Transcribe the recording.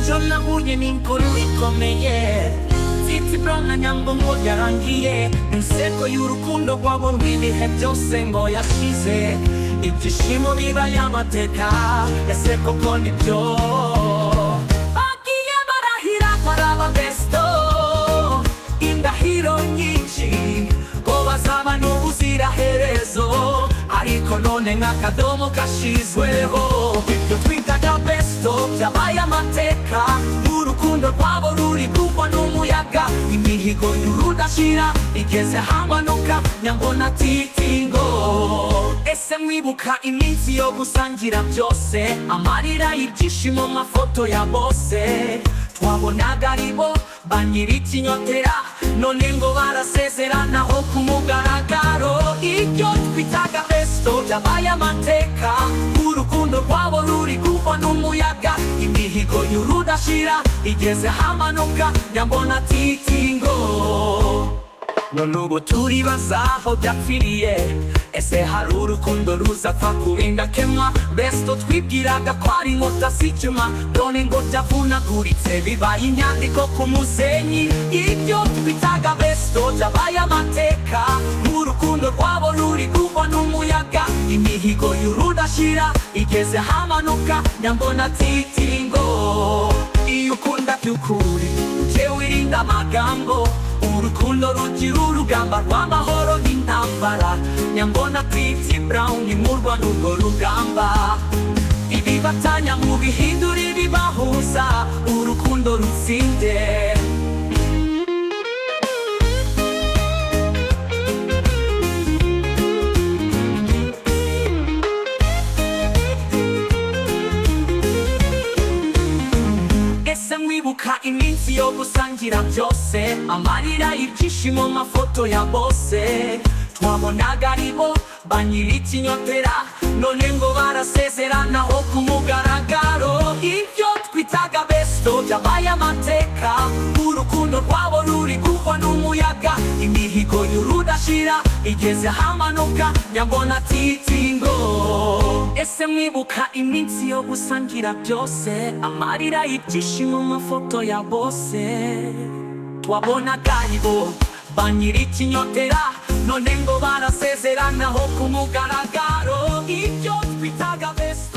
giorno nahuye n'inkuru ikomeye zitibrana nyambungo yarangiye inseko y'urukundo rwabo rw'ibihe byose ngo yashize ibyishimo bibaye amateka ese koko nibyo bagiye barahira baraba besto indahiro nyinshi ngo bazaba n'ubuziraherezo ariko none nk'akadomo gashizweho ibyo twitaga besto byabaye amateka urukundo rwabo ruri kugwa n'umuyaga imihigo y'urudashira igeze hamanuka nyambona titingo ese mwibuka iminsi yo gusangira byose amarira y'ibyishimo mafoto ya bose twabonaga aribo banyir'ikinyotera none ngo barasezeranaho ku mugaragaro ibyo twitaga besto byabaye amateka urukundo rwabo ruri kugwa n'umuyaga imihigo y'urudashira igeze hamanuka nyambona titingo none ubu turibaza aho byapfiriye ese hari urukundo ruzapfa kubindakemwa besto twibwiraga ko ari inkota z'icyuma none ngo byavunaguritse bibaye inyandiko ku musenyi ibyo twitaga besto byabaye amateka urukundo rwabo ruri kugwa n'umuyaga imihigo y'urudashira igeze hamanuka nyambona titingo iyo ukunda by'ukuri jewe wirinda amagambo urukundo rugira urugamba rw'amahoro n'intambara nyambona Pretty Brown imurwa n'urwo rugamba ibibatanya mu bihindura ibibahuza urukundo rutsinde mwibuka iminsi yo gusangira byose amarira y'ibyishimo mafoto ya bose twabonaga aribo banyir'ikinyotera none ngo barasezeranaho ku mugaragaro ibyo twitaga besto byabaye amateka urukundo rwabo ruri kugwa n'umuyaga imihigo y'urudashira igeze hamanuka nyambona titingo ese mwibuka iminsi yo gusangira byose amarira y'ibyishimo mafoto ya bose twabonaga aribo banyir'ikinyotera none ngo barasezeranaho ku mugaragaro ibyo twitaga besto